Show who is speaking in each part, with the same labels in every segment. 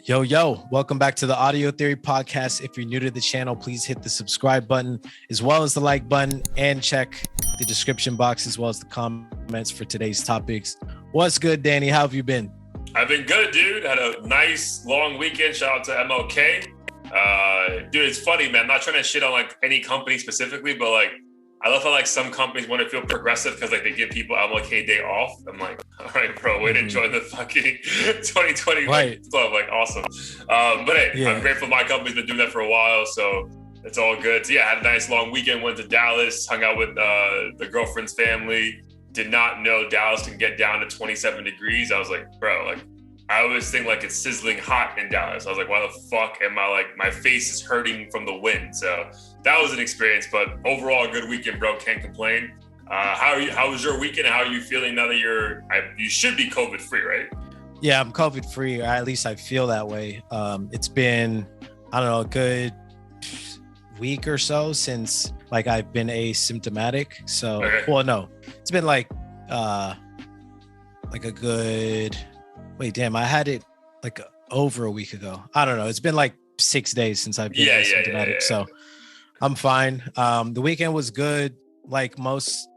Speaker 1: Yo, welcome back to the Audio Theory Podcast. If you're new to the channel, please hit the subscribe button as well as the like button and check the description box as well as the comments for today's topics. What's good, Danny? How have you been?
Speaker 2: I've been good, dude. Had a nice long weekend. Shout out to MLK. Dude, it's funny, man. I'm not trying to shit on like any company specifically, but like I love how like some companies want to feel progressive because like they give people MLK day off. I'm like, all right, bro, way to join the fucking 2020 club. Like, awesome. But hey, I'm grateful my company's been doing that for a while, so it's all good. So yeah, had a nice long weekend. Went to Dallas, hung out with the girlfriend's family. Did not know Dallas can get down to 27 degrees. I was like, bro, like I always think like it's sizzling hot in Dallas. I was like, why the fuck am I like, my face is hurting from the wind. So that was an experience, but overall a good weekend, bro. Can't complain. How was your weekend? How are you feeling now that you should be COVID free, right?
Speaker 1: Yeah, I'm COVID free, or at least I feel that way. It's been, I don't know, a good week or so since like I've been asymptomatic. So, Well, no, it's been like a good, I had it like over a week ago. I don't know. It's been like 6 days since I've been asymptomatic. So I'm fine. The weekend was good. Like most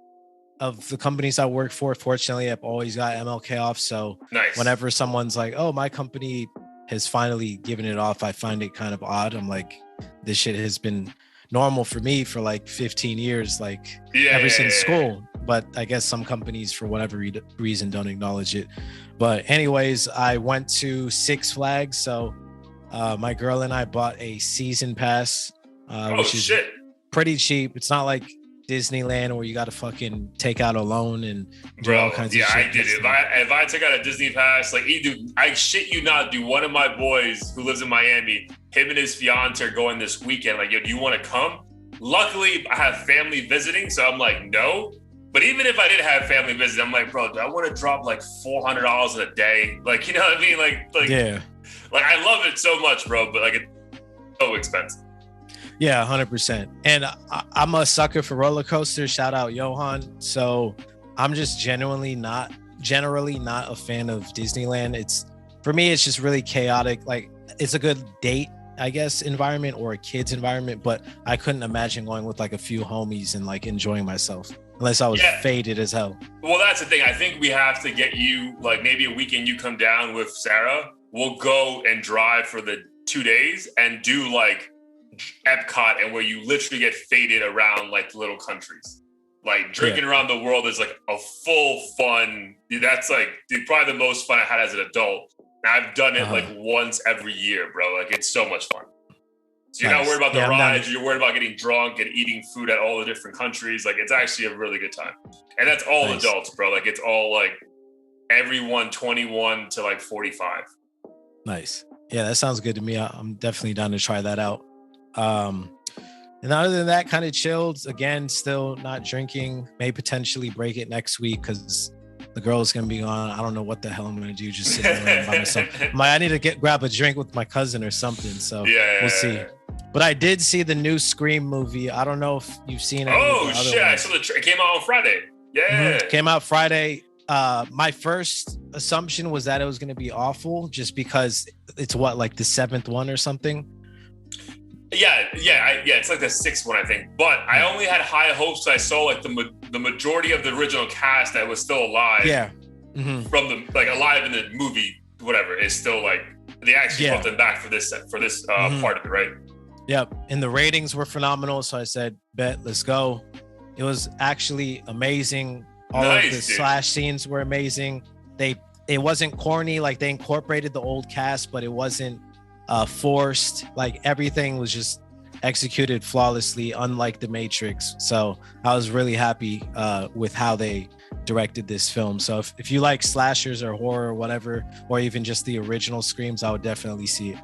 Speaker 1: of the companies I work for, fortunately, I've always got MLK off. So whenever someone's like, oh, my company has finally given it off, I find it kind of odd. I'm like, this shit has been normal for me for like 15 years, like ever since school. But I guess some companies, for whatever reason, don't acknowledge it. But anyways, I went to Six Flags. So my girl and I bought a season pass, which is pretty cheap. It's not like Disneyland where you got to fucking take out a loan and do all kinds of shit.
Speaker 2: Yeah, I did it. If I took out a Disney pass, like I shit you not, dude. One of my boys who lives in Miami, him and his fiance are going this weekend. Like, yo, do you want to come? Luckily, I have family visiting, so I'm like, no. But even if I did have family visit, I'm like, bro, do I want to drop like $400 in a day? Like, you know what I mean? Like, yeah. Like, I love it so much, bro, but like, it's so expensive.
Speaker 1: Yeah, 100%. And I'm a sucker for roller coasters. Shout out Johan. So I'm just generally not a fan of Disneyland. For me, it's just really chaotic. Like, it's a good date, I guess, environment or a kid's environment, but I couldn't imagine going with like a few homies and like enjoying myself unless I was faded as hell.
Speaker 2: Well, that's the thing. I think we have to get you, like maybe a weekend you come down with Sarah. We'll go and drive for the 2 days and do like Epcot, and where you literally get faded around like little countries. Like drinking around the world is like a full fun. That's like probably the most fun I had as an adult. And I've done it like once every year, bro. Like it's so much fun. So you're not worried about the rides. You're worried about getting drunk and eating food at all the different countries. Like it's actually a really good time. And that's all adults, bro. Like it's all like everyone 21 to like 45.
Speaker 1: Nice. Yeah, that sounds good to me. I'm definitely down to try that out. And other than that, kind of chilled. Again, still not drinking. May potentially break it next week because the girl is going to be gone. I don't know what the hell I'm going to do. Just sitting around by myself. I need to grab a drink with my cousin or something. So we'll see. But I did see the new Scream movie. I don't know if you've seen it.
Speaker 2: Oh shit! I saw it came out on Friday. Yeah,
Speaker 1: came out Friday. My first assumption was that it was going to be awful, just because it's like the 7th one or something.
Speaker 2: Yeah. It's like the 6th one, I think. But I only had high hopes. I saw like the majority of the original cast that was still alive. Yeah. From the like alive in the movie, whatever, is still like they actually brought them back for this part of it, right?
Speaker 1: Yep. And the ratings were phenomenal. So I said, bet, let's go. It was actually amazing. All of the slash scenes were amazing. It wasn't corny, like they incorporated the old cast, but it wasn't forced. Like everything was just executed flawlessly, unlike The Matrix. So I was really happy with how they directed this film. So if you like slashers or horror or whatever, or even just the original Screams, I would definitely see it.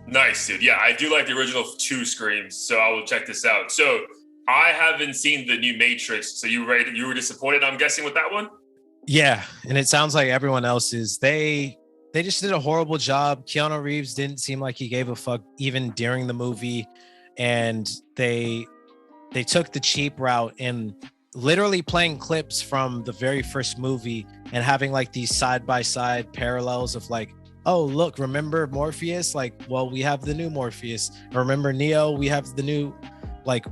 Speaker 2: Nice, dude. Yeah, I do like the original 2 Screams, so I will check this out. So I haven't seen the new Matrix, so you were disappointed, I'm guessing, with that one?
Speaker 1: Yeah, and it sounds like everyone else is. They just did a horrible job. Keanu Reeves didn't seem like he gave a fuck even during the movie, and they took the cheap route and literally playing clips from the very first movie and having like these side-by-side parallels of like oh, look, remember Morpheus? Like, well, we have the new Morpheus. Remember Neo? We have the new, like,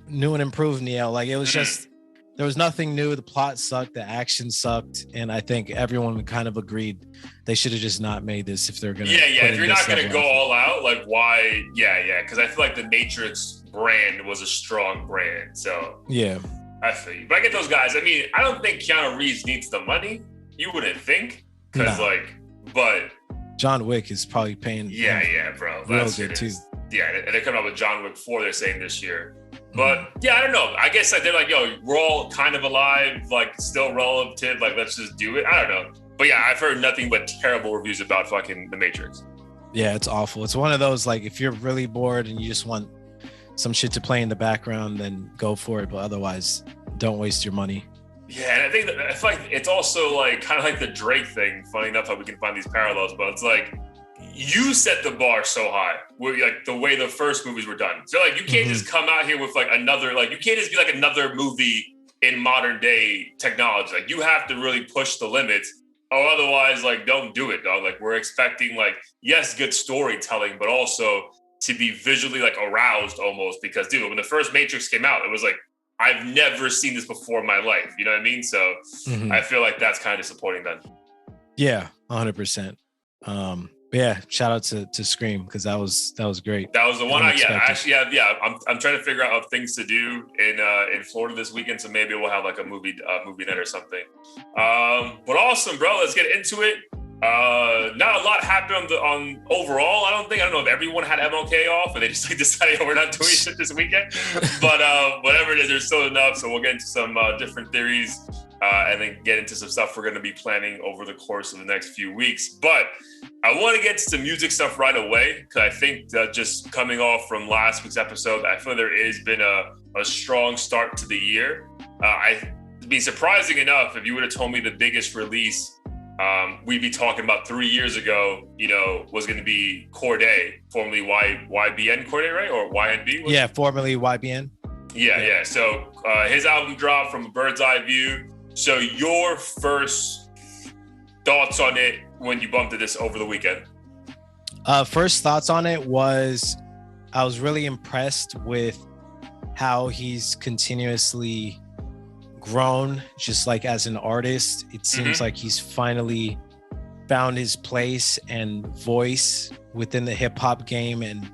Speaker 1: new and improved Neo. Like, it was just, there was nothing new. The plot sucked. The action sucked. And I think everyone kind of agreed they should have just not made this if they're going to.
Speaker 2: Yeah. If you're not going to go all out, like, why? Yeah. Because I feel like the Matrix brand was a strong brand. So,
Speaker 1: yeah.
Speaker 2: I feel you. But I get those guys. I mean, I don't think Keanu Reeves needs the money. You wouldn't think. Because, but
Speaker 1: John Wick is probably paying.
Speaker 2: Yeah, bro.
Speaker 1: Real good too.
Speaker 2: Yeah, and they're coming up with John Wick 4, they're saying this year. But yeah, I don't know. I guess like they're like, yo, we're all kind of alive, like still relative, like let's just do it. I don't know. But yeah, I've heard nothing but terrible reviews about fucking The Matrix.
Speaker 1: Yeah, it's awful. It's one of those, like, if you're really bored and you just want some shit to play in the background, then go for it. But otherwise, don't waste your money.
Speaker 2: Yeah, and I think that I feel like it's also like kind of like the Drake thing. Funny enough, how we can find these parallels, but it's like you set the bar so high with like the way the first movies were done. So like you can't just come out here with like another, like you can't just be like another movie in modern day technology. Like you have to really push the limits, or otherwise, like don't do it, dog. Like we're expecting like yes, good storytelling, but also to be visually like aroused almost because dude, when the first Matrix came out, it was like I've never seen this before in my life. You know what I mean? So I feel like that's kind of disappointing then.
Speaker 1: Yeah, 100%. Yeah, shout out to Scream because that was great.
Speaker 2: That was the one. I'm trying to figure out things to do in Florida this weekend, so maybe we'll have like a movie night or something. But awesome, bro. Let's get into it. Not a lot happened on overall. I don't know if everyone had MLK off and they just like decided we're not doing shit this weekend. But whatever it is, there's still enough. So we'll get into some different theories and then get into some stuff we're going to be planning over the course of the next few weeks. But I want to get to some music stuff right away because I think that just coming off from last week's episode, I feel there has been a strong start to the year. It'd be surprising enough if you would have told me the biggest release we'd be talking about 3 years ago, was going to be Cordae, formerly YBN Cordae, right? Or YNB?
Speaker 1: Formerly YBN.
Speaker 2: Yeah. So his album dropped from a bird's eye view. So your first thoughts on it when you bumped into this over the weekend?
Speaker 1: First thoughts on it was I was really impressed with how he's continuously grown just like as an artist. It seems like he's finally found his place and voice within the hip-hop game, and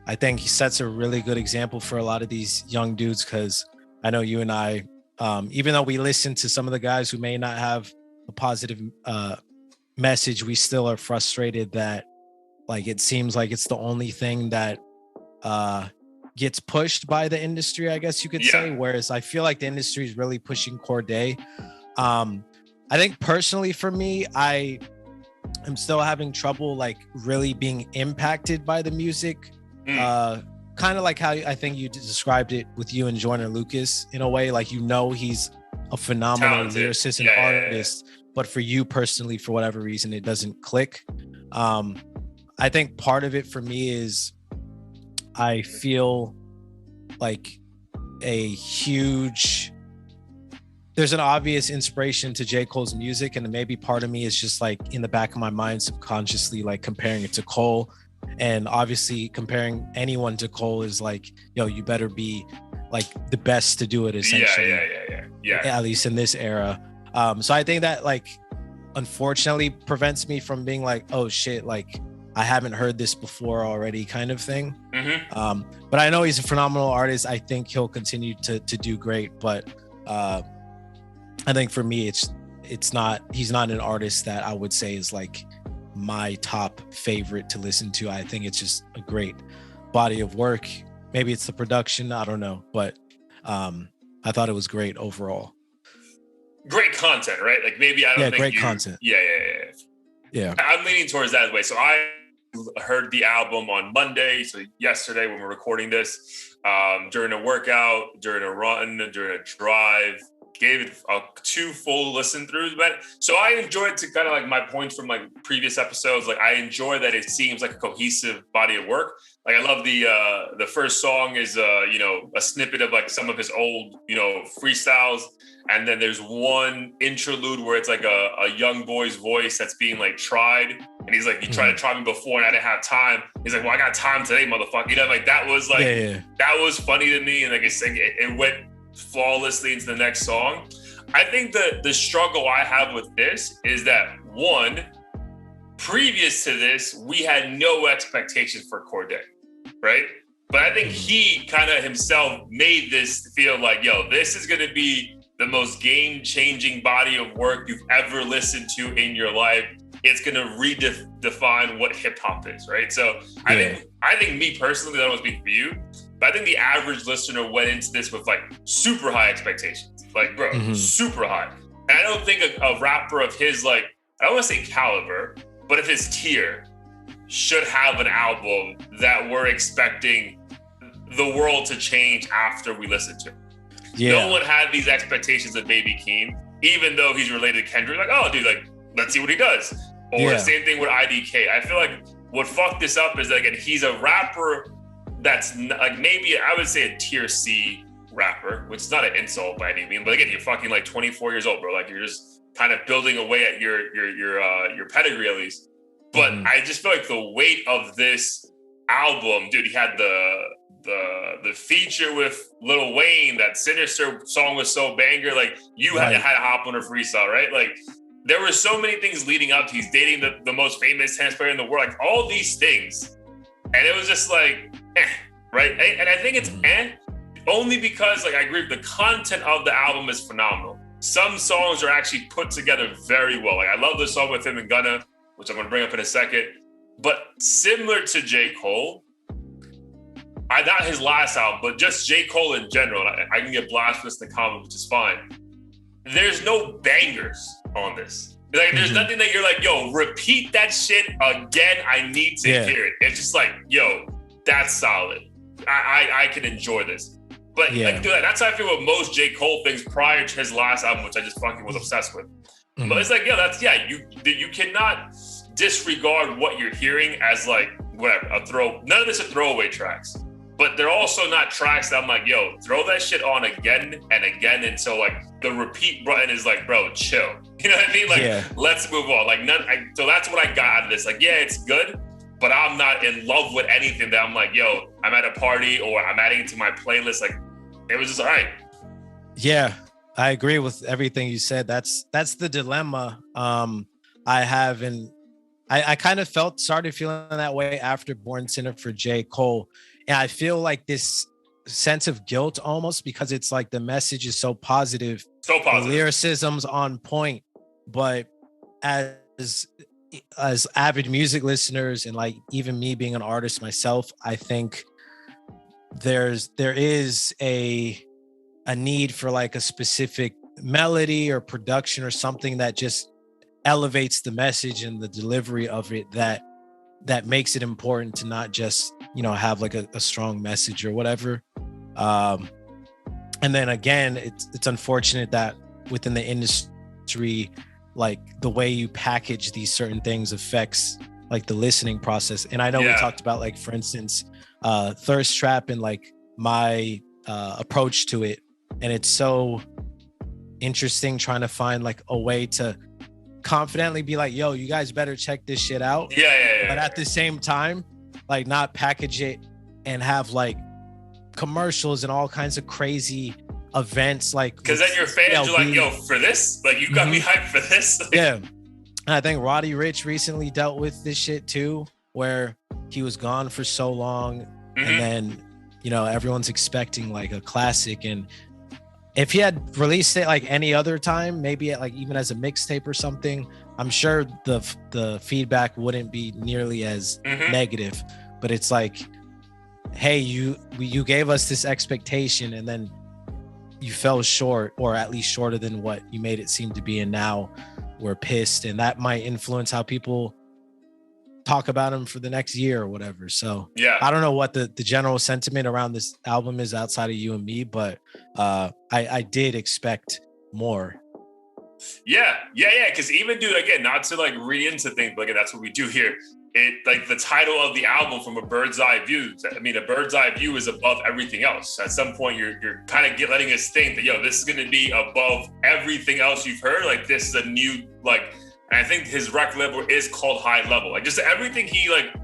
Speaker 1: I think he sets a really good example for a lot of these young dudes because I know you and I, even though we listen to some of the guys who may not have a positive message, we still are frustrated that like it seems like it's the only thing that gets pushed by the industry, I guess you could say, whereas I feel like the industry is really pushing Cordae. I think personally for me, I am still having trouble like really being impacted by the music. Kind of like how I think you described it with you and Joyner Lucas in a way, like he's a phenomenal lyricist and artist, but for you personally, for whatever reason, it doesn't click. I think part of it for me is I feel like there's an obvious inspiration to J. Cole's music, and maybe part of me is just like in the back of my mind subconsciously like comparing it to Cole. And obviously comparing anyone to Cole is like, yo, you better be like the best to do it essentially. Yeah. At least in this era. So I think that like unfortunately prevents me from being like, oh shit, like I haven't heard this before already kind of thing. But I know he's a phenomenal artist. I think he'll continue to do great. But I think for me, he's not an artist that I would say is like my top favorite to listen to. I think it's just a great body of work. Maybe it's the production, I don't know, but I thought it was great overall.
Speaker 2: Great content, right? Like maybe I don't think
Speaker 1: great content. Yeah.
Speaker 2: I'm leaning towards that way. So I heard the album on Monday, so yesterday when we're recording this, during a workout, during a run, during a drive. gave it 2 full listen throughs, but so I enjoyed to kind of like my points from like previous episodes. Like I enjoy that it seems like a cohesive body of work. Like I love the first song is a snippet of like some of his old freestyles, and then there's one interlude where it's like a young boy's voice that's being like tried, and he's like, you tried to try me before and I didn't have time. He's like, well, I got time today, motherfucker. Like that was like that was funny to me, and like it went flawlessly into the next song. I think the struggle I have with this is that one, previous to this, we had no expectations for Cordae, right? But I think he kind of himself made this feel like, yo, this is going to be the most game-changing body of work you've ever listened to in your life. It's going to redefine what hip-hop is, right? So I think me personally, that don't speak for you, but I think the average listener went into this with like super high expectations. Like, bro, super high. And I don't think a rapper of his, like, I don't want to say caliber, but of his tier should have an album that we're expecting the world to change after we listen to. No one had these expectations of Baby Keem, even though he's related to Kendrick. Like, oh, dude, like, let's see what he does. Or same thing with IDK. I feel like what fucked this up is that, again, he's a rapper that's like maybe I would say a tier C rapper, which is not an insult by any means. But again, you're fucking like 24 years old, bro. Like you're just kind of building away at your pedigree at least. But I just feel like the weight of this album, dude. He had the feature with Lil Wayne. That Sinister song was so banger. Like you had to hop on a freestyle, right? Like there were so many things leading up to. He's dating the most famous tennis player in the world. Like all these things. And it was just like, right? And I think it's only because, like, I agree, the content of the album is phenomenal. Some songs are actually put together very well. Like, I love the song with him and Gunna, which I'm going to bring up in a second. But similar to J. Cole, not his last album, but just J. Cole in general, I can get blasted for this in the comment, which is fine. There's no bangers on this. Like, there's nothing that you're like, yo, repeat that shit again. I need to hear it. It's just like, yo, that's solid. I can enjoy this. But like, dude, that's how I feel with most J. Cole things prior to his last album, which I just fucking was obsessed with. But it's like, you cannot disregard what you're hearing as like, whatever, none of this are throwaway tracks. But they're also not tracks that I'm like, yo, throw that shit on again and again. And so like the repeat button is like, bro, chill. You know what I mean? Like, let's move on. Like so that's what I got out of this. Like, yeah, it's good, but I'm not in love with anything that I'm like, yo, I'm at a party or I'm adding it to my playlist. Like, it was just all right. Yeah,
Speaker 1: I agree with everything you said. That's the dilemma I have. And I kind of started feeling that way after Born Sinner for J. Cole. And I feel like this sense of guilt almost because it's like the message is so positive.
Speaker 2: So positive.
Speaker 1: The lyricism's on point. But as avid music listeners and like even me being an artist myself, I think there is a need for like a specific melody or production or something that just elevates the message and the delivery of it that makes it important to not just, have like a strong message or whatever. And then again, it's unfortunate that within the industry, like the way you package these certain things affects like the listening process. And I know we talked about, like, for instance, Thirst Trap and like my approach to it. And it's so interesting trying to find like a way to confidently be like, yo, you guys better check this shit out. But at the same time, like, not package it and have like commercials and all kinds of crazy events, like,
Speaker 2: because then your fans are like, yo, for this, like, you got me hyped for this. Like,
Speaker 1: and I think Roddy Ricch recently dealt with this shit too, where he was gone for so long, and then everyone's expecting like a classic. And if he had released it like any other time, maybe like even as a mixtape or something, I'm sure the feedback wouldn't be nearly as negative. But it's like, hey, you gave us this expectation and then you fell short, or at least shorter than what you made it seem to be, and now we're pissed, and that might influence how people talk about him for the next year or whatever. So I don't know what the general sentiment around this album is outside of you and me, but I did expect more.
Speaker 2: Yeah. Because even, dude, again, not to like read into things, but again, that's what we do here. It like the title of the album, From a Bird's Eye View. I mean, a bird's eye view is above everything else. At some point, you're kind of letting us think that, yo, this is going to be above everything else you've heard. Like, this is a new, like, and I think his record label is called High Level. Like, just everything he, like,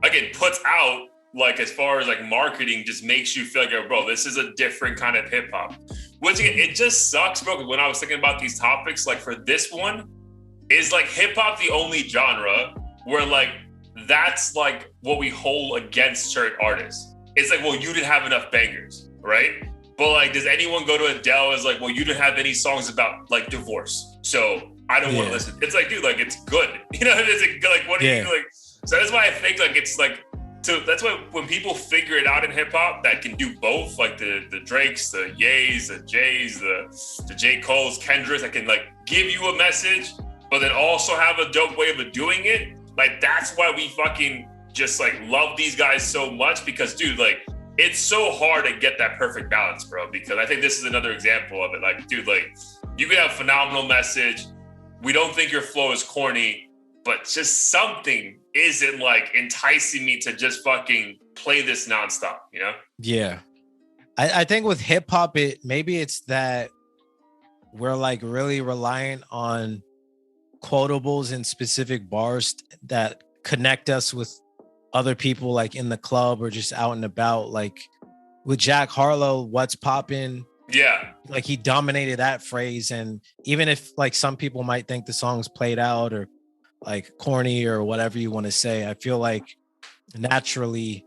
Speaker 2: again, puts out, like, as far as like marketing, just makes you feel like, yo, bro, this is a different kind of hip hop. Which, again, it just sucks, bro. Because when I was thinking about these topics, like, for this one, is like hip hop the only genre where, like, that's like what we hold against certain artists. It's like, well, you didn't have enough bangers, right? But like, does anyone go to Adele as like, well, you didn't have any songs about like divorce, so I don't want to listen. It's like, dude, like, it's good. You know, it's like, what do you like? So that's why I think like it's like, that's why when people figure it out in hip hop that can do both, like the Drakes, the Ye's, the J's, the J. Cole's, Kendrick's, that can like give you a message, but then also have a dope way of doing it. Like, that's why we fucking just like love these guys so much, because, dude, like, it's so hard to get that perfect balance, bro. Because I think this is another example of it. Like, dude, like, you could have a phenomenal message. We don't think your flow is corny, but just something isn't like enticing me to just fucking play this nonstop, you know?
Speaker 1: Yeah. I think with hip hop, maybe it's that we're like really reliant on quotables and specific bars that connect us with other people, like in the club or just out and about. Like with Jack Harlow, What's Poppin'?
Speaker 2: Yeah.
Speaker 1: Like, he dominated that phrase. And even if like some people might think the song's played out or like corny or whatever you want to say, I feel like naturally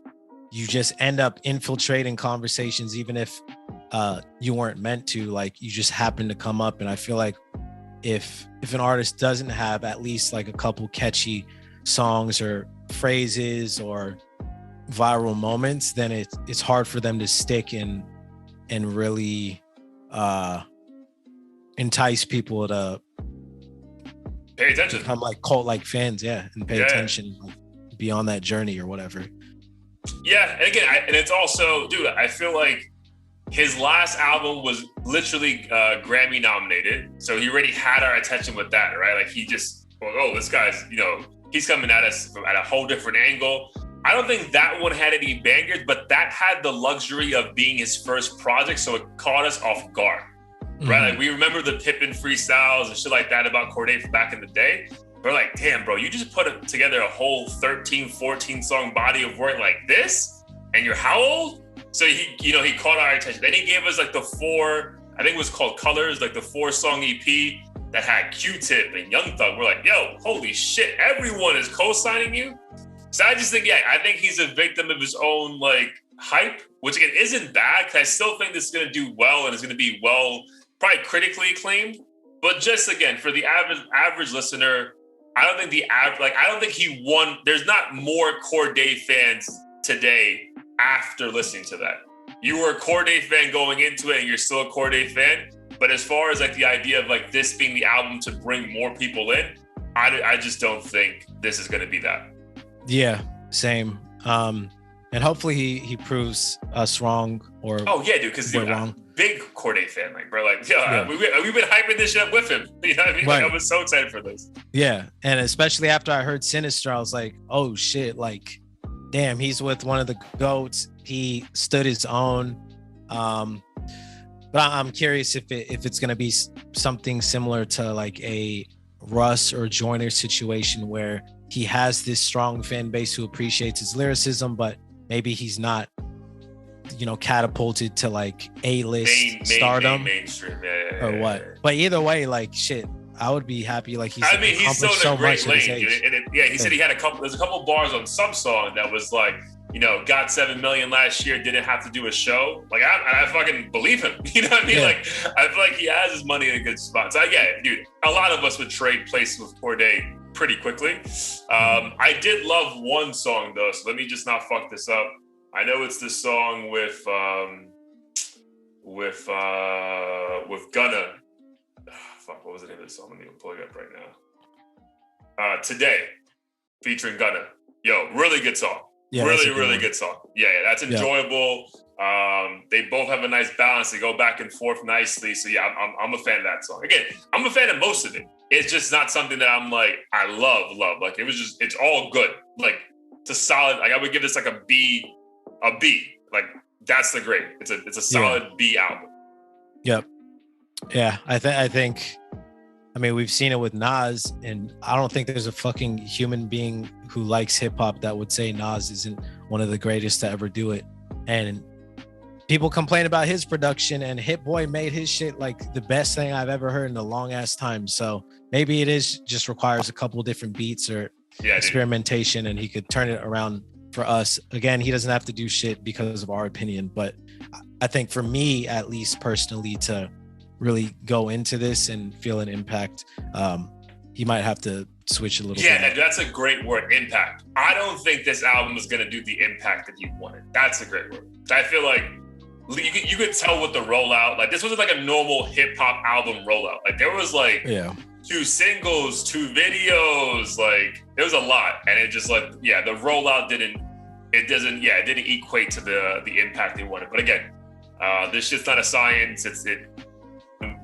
Speaker 1: you just end up infiltrating conversations, even if you weren't meant to. Like, you just happen to come up. And I feel like if an artist doesn't have at least like a couple catchy songs or phrases or viral moments, then it's hard for them to stick and really entice people to
Speaker 2: pay attention,
Speaker 1: become like cult like fans, and pay attention, like, be on that journey or whatever.
Speaker 2: Yeah, and again, and it's also, dude, I feel like his last album was literally Grammy nominated. So he already had our attention with that, right? Like, he just, oh, this guy's, you know, he's coming at us at a whole different angle. I don't think that one had any bangers, but that had the luxury of being his first project. So it caught us off guard, right? Like, we remember the Pippin freestyles and shit like that about Cordae from back in the day. We're like, damn, bro, you just put together a whole 13, 14 song body of work like this, and you're how old? So he caught our attention. Then he gave us like the 4, I think it was called Colors, like the 4-song EP that had Q-Tip and Young Thug. We're like, yo, holy shit, everyone is co-signing you. So I just think, I think he's a victim of his own like hype, which again isn't bad, because I still think this is gonna do well and it's gonna be well, probably critically acclaimed. But just again, for the average listener, I don't think he won. There's not more Cordae fans today after listening to that. You were a Cordae fan going into it and you're still a Cordae fan. But as far as like the idea of like this being the album to bring more people in, I just don't think this is going to be that.
Speaker 1: Yeah, same. And hopefully he proves us wrong. Or
Speaker 2: oh yeah, dude, because I'm a big Cordae fan, like, bro, like, we've been hyping this shit up with him. You know what I mean? Right. Like, I was so excited for this.
Speaker 1: Yeah, and especially after I heard Sinister, I was like, oh shit, like, damn, he's with one of the GOATs. He stood his own. But I'm curious if it's going to be something similar to like a Russ or Joyner situation where he has this strong fan base who appreciates his lyricism, but maybe he's not, catapulted to like A-list stardom,
Speaker 2: mainstream,
Speaker 1: or what. But either way, like, shit, I would be happy. Like, he's
Speaker 2: still in a great lane. He said he had there's a couple bars on some song that was like, got 7 million last year, didn't have to do a show. Like, I fucking believe him. You know what I mean? Yeah. Like, I feel like he has his money in a good spot. So dude, a lot of us would trade places with Cordae pretty quickly. I did love one song though, so let me just not fuck this up. I know it's this song with Gunna. Fuck, what was the name of this song? Let me pull it up right now. Today, featuring Gunna. Yo, really good song. Yeah, really good song. Yeah, that's enjoyable. They both have a nice balance. They go back and forth nicely. So yeah, I'm a fan of that song. Again, I'm a fan of most of it. It's just not something that I'm like, I love. Like it's all good. Like it's a solid, like I would give this like a B. Like that's the grade. It's a solid B album.
Speaker 1: Yep. Yeah, I think. I mean, we've seen it with Nas, and I don't think there's a fucking human being who likes hip hop that would say Nas isn't one of the greatest to ever do it. And people complain about his production, and Hit Boy made his shit like the best thing I've ever heard in a long ass time. So maybe it is just requires a couple different beats or experimentation, and he could turn it around for us. Again, he doesn't have to do shit because of our opinion, but I think for me, at least personally, to really go into this and feel an impact, he might have to switch a little bit.
Speaker 2: Yeah, and that's a great word, impact. I don't think this album is going to do the impact that he wanted. That's a great word. I feel like you could tell with the rollout, like this wasn't like a normal hip hop album rollout. Like there was like 2 singles, 2 videos, like there was a lot. And it just like, the rollout didn't equate to the impact they wanted. But again, this shit's not a science. It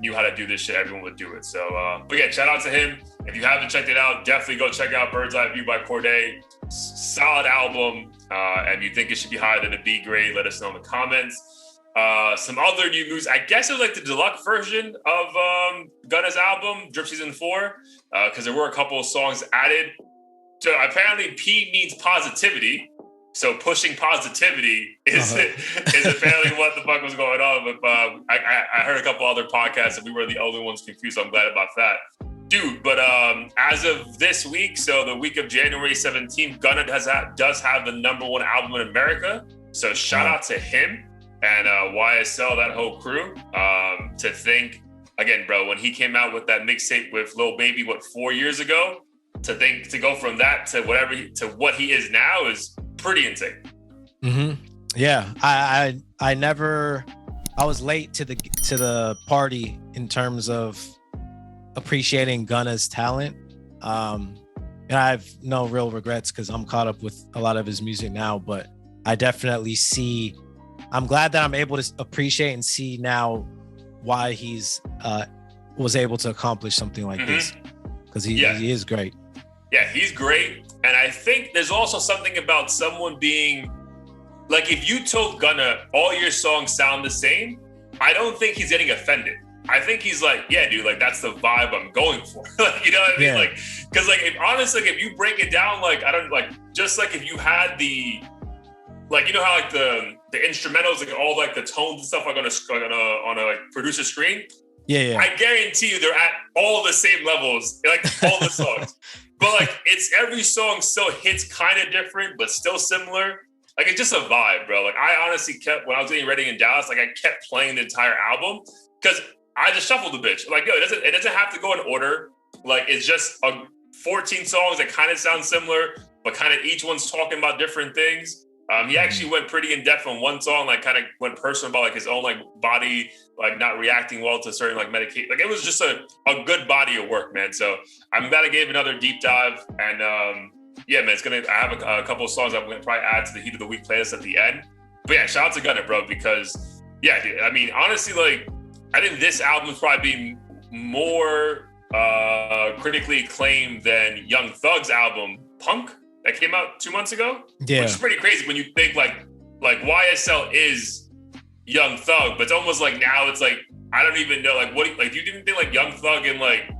Speaker 2: knew how to do this shit, everyone would do it. So, but yeah, shout out to him. If you haven't checked it out, definitely go check out Bird's Eye View by Cordae. Solid album. And you think it should be higher than a B grade, let us know in the comments. Some other new news. I guess it was like the deluxe version of Gunna's album, Drip Season 4, because there were a couple of songs added. So apparently P means positivity. So pushing positivity is apparently what the fuck was going on. But I heard a couple other podcasts and we were the only ones confused. So I'm glad about that. Dude, but as of this week, so the week of January 17th, Gunna does have the #1 album in America. So shout out to him and YSL, that whole crew. To think, again, bro, when he came out with that mixtape with Lil Baby, 4 years ago, to go from that to what he is now is pretty insane.
Speaker 1: Mm-hmm. Yeah, I was late to the party in terms of appreciating Gunna's talent. And I have no real regrets because I'm caught up with a lot of his music now, but I definitely I'm glad that I'm able to appreciate and see now why he's was able to accomplish something like this, because he is great.
Speaker 2: Yeah, he's great. And I think there's also something about someone being like, if you told Gunna all your songs sound the same, I don't think he's getting offended. I think he's like, yeah, dude, like that's the vibe I'm going for. Like, you know what I mean? Yeah. Like, because like, if you break it down, like, I don't like, just like if you had the, like, you know how like the instrumentals, like all like the tones and stuff, like on a like producer screen.
Speaker 1: Yeah.
Speaker 2: I guarantee you they're at all the same levels, like all the songs. But like, it's every song still hits kind of different, but still similar. Like it's just a vibe, bro. Like I honestly kept, when I was getting ready in Dallas, like I kept playing the entire album because I just shuffled the bitch. Like, yo, it doesn't have to go in order. Like it's just 14 songs that kind of sound similar, but kind of each one's talking about different things. He actually went pretty in depth on one song, like kind of went personal about like his own like body, like not reacting well to certain like medication. Like it was just a good body of work, man. So I'm glad I gave another deep dive. And yeah, man, I have a couple of songs I'm gonna probably add to the Heat of the Week playlist at the end. But yeah, shout out to Gunna, bro, because yeah, dude, I mean, honestly, like I think this album is probably being more critically acclaimed than Young Thug's album Punk that came out 2 months ago.
Speaker 1: Yeah,
Speaker 2: which is pretty crazy when you think like YSL is Young Thug, but it's almost like now it's like I don't even know like what like do you even think like Young Thug and like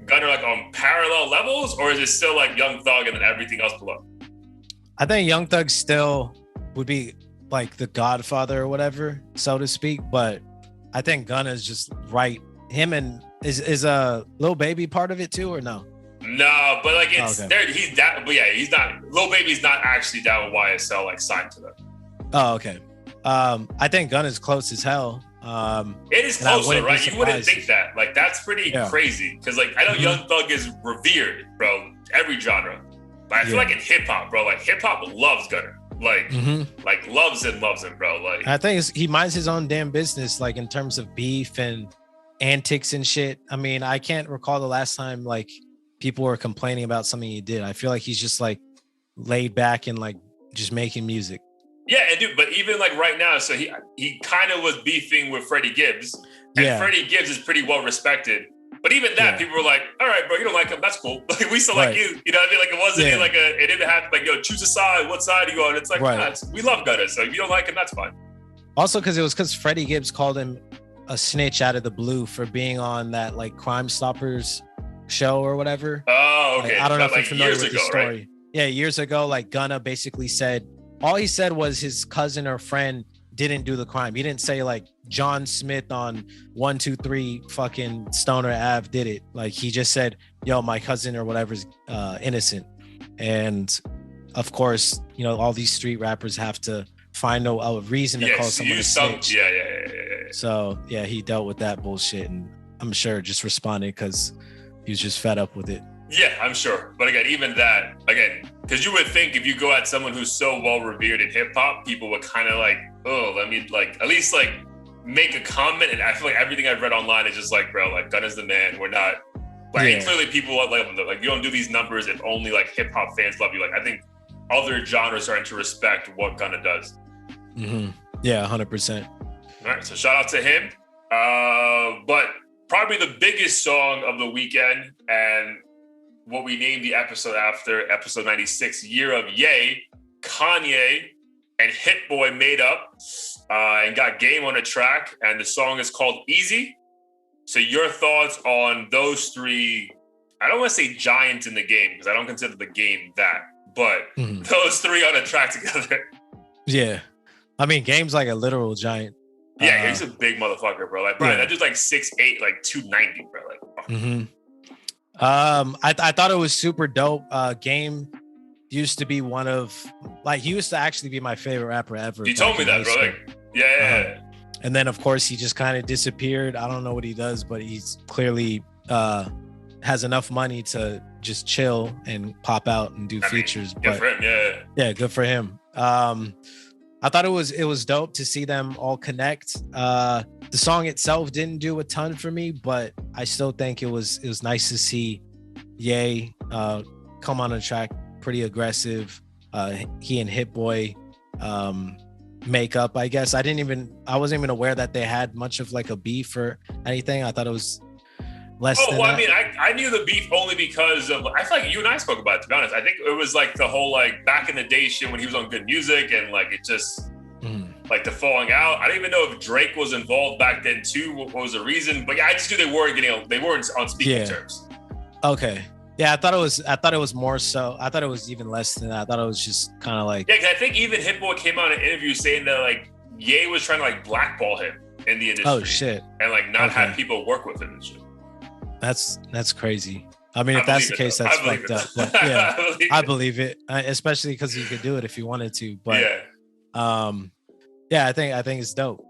Speaker 2: Gunna like on parallel levels, or is it still like Young Thug and then everything else below?
Speaker 1: I think Young Thug still would be like the godfather or whatever, so to speak, but I think Gunna is just right. Him and is a Lil Baby part of it too, or no?
Speaker 2: No, but like it's there. He's that, but yeah, he's not. Lil Baby's not actually down with YSL like signed to them.
Speaker 1: Oh, okay. I think Gunna's close as hell.
Speaker 2: It is closer, right? You wouldn't think that. Like that's pretty crazy because like I know Young Thug is revered, bro. Every genre. Like, I feel like in hip hop, bro. Like hip hop loves Gunna. Like, like loves him, bro. Like
Speaker 1: I think he minds his own damn business. Like in terms of beef and antics and shit. I mean, I can't recall the last time like people were complaining about something he did. I feel like he's just like laid back and like just making music.
Speaker 2: Yeah, and dude, but even like right now, so he kind of was beefing with Freddie Gibbs, and Freddie Gibbs is pretty well respected. But even that, people were like, "All right, bro, you don't like him. That's cool. Like, we still like you." You know what I mean? Like, it wasn't like it didn't have like, yo, choose a side. What side are you on? It's like, nah, we love Gunna. So if you don't like him, that's fine.
Speaker 1: Also, because Freddie Gibbs called him a snitch out of the blue for being on that like Crime Stoppers show or whatever.
Speaker 2: Oh, okay.
Speaker 1: Like, I don't know if you're familiar with the story.
Speaker 2: Right?
Speaker 1: Yeah, years ago, like Gunna basically said, all he said was his cousin or friend didn't do the crime. He didn't say like John Smith on 123 fucking Stoner Ave did it. Like he just said, yo, my cousin or whatever's innocent. And of course, you know, all these street rappers have to find a reason to call someone a snitch.
Speaker 2: Yeah.
Speaker 1: So yeah, he dealt with that bullshit, and I'm sure just responded because he was just fed up with it.
Speaker 2: Yeah, I'm sure. But again, even that, because you would think if you go at someone who's so well revered in hip hop, people would kind of like, oh, let me like at least like make a comment. And I feel like everything I've read online is just like, bro, like Gunna's the man. We're not like and clearly people like you don't do these numbers if only like hip hop fans love you. Like I think other genres are starting to respect what Gunna does.
Speaker 1: Mm-hmm. Yeah, 100%.
Speaker 2: All right, so shout out to him. But probably the biggest song of the weekend and what we named the episode after, episode 96, Year of Ye, Kanye and Hit Boy made up and got Game on a track, and the song is called Easy. So your thoughts on those three, I don't want to say giants in the game because I don't consider the game that, but those three on a track together.
Speaker 1: Yeah. I mean, Game's like a literal giant.
Speaker 2: Yeah, he's a big motherfucker, bro. Like, Brian, that dude's like 6'8", like 290, bro. Like,
Speaker 1: I thought it was super dope. Game used to be one of, like, he used to actually be my favorite rapper ever.
Speaker 2: You told me that, bro. Like, yeah.
Speaker 1: And then, of course, he just kind of disappeared. I don't know what he does, but he's clearly has enough money to just chill and pop out and do features.
Speaker 2: Good for him,
Speaker 1: yeah, good for him. I thought it was dope to see them all connect. The song itself didn't do a ton for me, but I still think it was nice to see Ye come on a track pretty aggressive. He and Hit Boy make up, I guess. I wasn't even aware that they had much of like a beef or anything. I thought it was less than that.
Speaker 2: I mean, I knew the beef only because of, I feel like you and I spoke about it, to be honest. I think it was like the whole like back in the day shit when he was on Good Music and like it just like the falling out. I don't even know if Drake was involved back then too. What was the reason? But yeah, I just knew they weren't on speaking terms.
Speaker 1: Okay. Yeah, I thought it was more so. I thought it was even less than that. I thought it was just kind of like.
Speaker 2: Yeah, because I think even Hit Boy came on an interview saying that like Ye was trying to like blackball him in the industry.
Speaker 1: Oh shit.
Speaker 2: And like not have people work with him and shit.
Speaker 1: That's crazy. I mean, if that's the case, that's fucked up. But yeah, I believe it, especially because you could do it if you wanted to. But I think it's dope.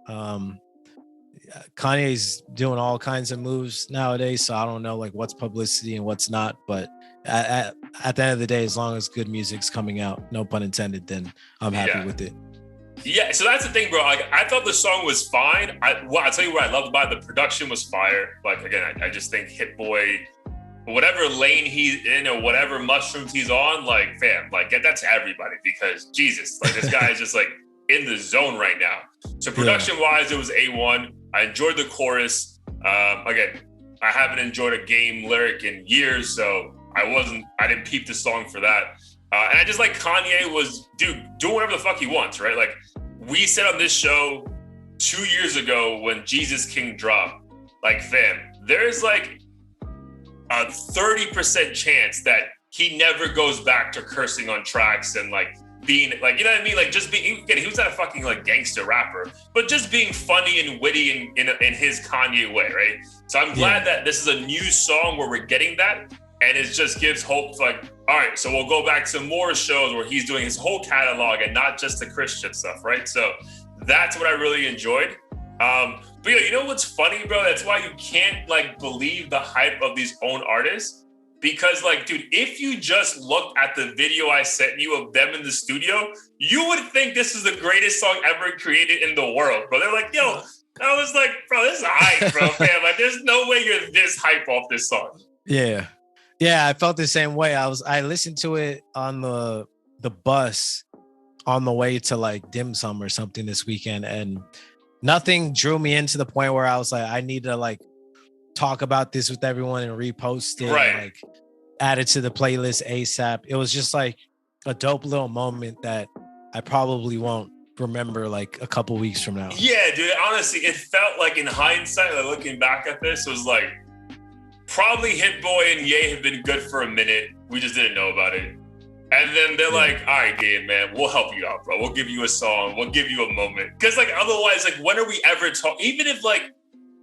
Speaker 1: Kanye's doing all kinds of moves nowadays, so I don't know like what's publicity and what's not. But at the end of the day, as long as good music's coming out, no pun intended, then I'm happy with it.
Speaker 2: Yeah, so that's the thing, bro. Like, I thought the song was fine. I'll tell you what I loved about it. The production was fire. Like, again, I just think Hit Boy, whatever lane he's in or whatever mushrooms he's on, like, fam, like, get that to everybody because, Jesus, like, this guy is just, like, in the zone right now. So production-wise, it was A1. I enjoyed the chorus. Again, I haven't enjoyed a Game lyric in years, so I didn't peep the song for that. And I just like Kanye was, dude, doing whatever the fuck he wants, right? Like, we said on this show 2 years ago when Jesus King dropped, like, fam, there's like a 30% chance that he never goes back to cursing on tracks and like being like, you know what I mean? Like just being, again, he was not a fucking like gangster rapper, but just being funny and witty in his Kanye way, right? So I'm glad that this is a new song where we're getting that. And it just gives hope, like, all right, so we'll go back to more shows where he's doing his whole catalog and not just the Christian stuff, right? So that's what I really enjoyed. But you know what's funny, bro? That's why you can't, like, believe the hype of these own artists. Because, like, dude, if you just looked at the video I sent you of them in the studio, you would think this is the greatest song ever created in the world, bro. They're like, yo, I was like, bro, this is hype, bro, man. Like, there's no way you're this hype off this song.
Speaker 1: Yeah, I felt the same way. I listened to it on the bus on the way to like dim sum or something this weekend, and nothing drew me in to the point where I was like, I need to like talk about this with everyone and repost it, and like add it to the playlist ASAP. It was just like a dope little moment that I probably won't remember like a couple weeks from now.
Speaker 2: Yeah, dude. Honestly, it felt like in hindsight, like looking back at this, it was like probably Hit Boy and Ye have been good for a minute. We just didn't know about it. And then they're like, all right, Gabe, man, we'll help you out, bro. We'll give you a song. We'll give you a moment. Because like otherwise, like when are we ever talking? Even if like,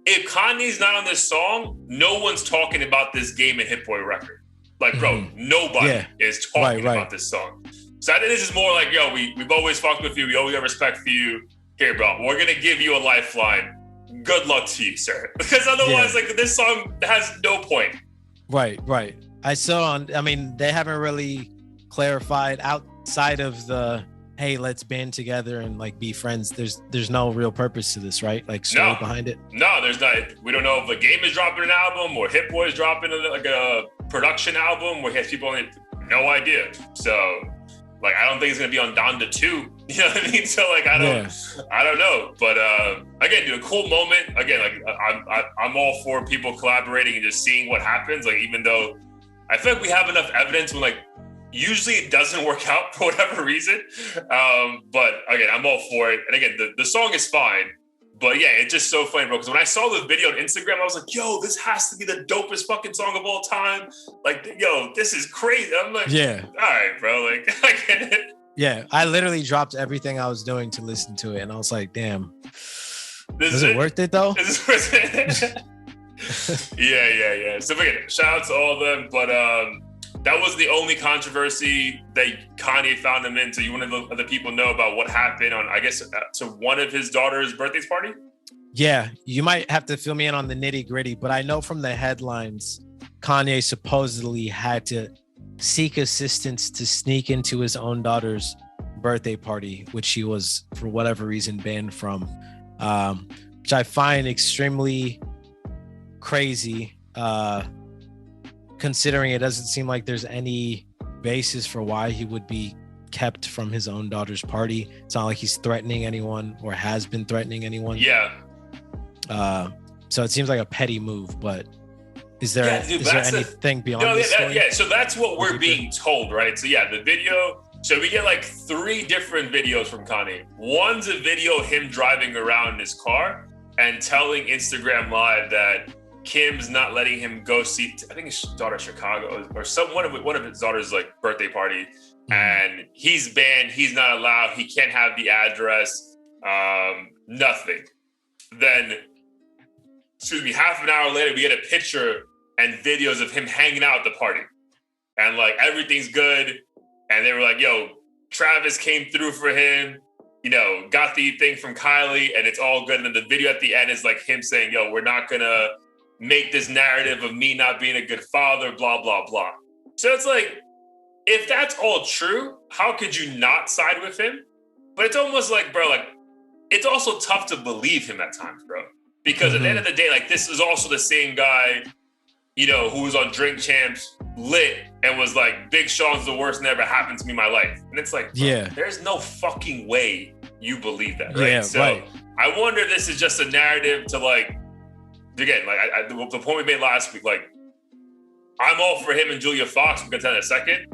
Speaker 2: if Kanye's not on this song, no one's talking about this Game and Hit Boy record. Like, bro, nobody is talking about this song. So I think this is more like, yo, we've always fucked with you. We always have respect for you. Here, bro, we're going to give you a lifeline. Good luck to you, sir. Because otherwise, like, this song has no point.
Speaker 1: Right. I mean, they haven't really clarified outside of the, hey, let's band together and like be friends. There's no real purpose to this, right? Like story behind it.
Speaker 2: No, there's not. We don't know if the Game is dropping an album or Hit Boy is dropping like a production album where he has people on it. No idea. So like, I don't think it's gonna be on Donda 2. You know what I mean? So like, I don't know. But again, dude, a cool moment. Again, like I'm all for people collaborating and just seeing what happens. Like, even though I feel like we have enough evidence when like usually it doesn't work out for whatever reason. But again, I'm all for it. And again, the song is fine. But yeah, it's just so funny, bro. Because when I saw the video on Instagram, I was like, yo, this has to be the dopest fucking song of all time. Like, yo, this is crazy. I'm like, all right, bro. Like, I get it.
Speaker 1: Yeah, I literally dropped everything I was doing to listen to it. And I was like, damn, is it worth it though?
Speaker 2: Is this worth it? Yeah. So again, shout out to all of them. But that was the only controversy that Kanye found him in. So you want to let the people know about what happened on, I guess, to one of his daughter's birthday party?
Speaker 1: Yeah, you might have to fill me in on the nitty gritty, but I know from the headlines, Kanye supposedly had to seek assistance to sneak into his own daughter's birthday party, which he was, for whatever reason, banned from, which I find extremely crazy. Considering it doesn't seem like there's any basis for why he would be kept from his own daughter's party. It's not like he's threatening anyone or has been threatening anyone.
Speaker 2: Yeah.
Speaker 1: So it seems like a petty move, but is there anything beyond this story?
Speaker 2: Yeah, so that's what we're being told, right? So yeah, the video, so we get like 3 different videos from Kanye. One's a video of him driving around in his car and telling Instagram Live that Kim's not letting him go see, I think his daughter Chicago or one of his daughter's like birthday party, and he's banned. He's not allowed. He can't have the address. Nothing. Then, half an hour later, we get a picture and videos of him hanging out at the party, and like everything's good. And they were like, "Yo, Travis came through for him. You know, got the thing from Kylie, and it's all good." And then the video at the end is like him saying, "Yo, we're not gonna make this narrative of me not being a good father, blah, blah, blah." So it's like, if that's all true, how could you not side with him? But it's almost like, bro, like, it's also tough to believe him at times, bro. Because at the end of the day, like, this is also the same guy, you know, who was on Drink Champs, lit, and was like, Big Sean's the worst that ever happened to me in my life. And it's like, bro, there's no fucking way you believe that, right?
Speaker 1: Yeah,
Speaker 2: so
Speaker 1: right.
Speaker 2: I wonder if this is just a narrative to like, again, like the point we made last week, like, I'm all for him and Julia Fox. We'll get to that in a second.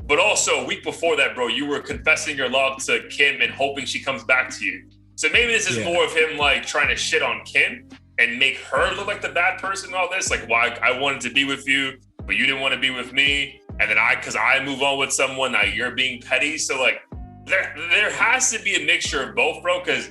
Speaker 2: But also, a week before that, bro, you were confessing your love to Kim and hoping she comes back to you. So maybe this is more of him, like, trying to shit on Kim and make her look like the bad person in all this. Like, why I wanted to be with you, but you didn't want to be with me. And then because I move on with someone, now you're being petty. So, like, there has to be a mixture of both, bro, because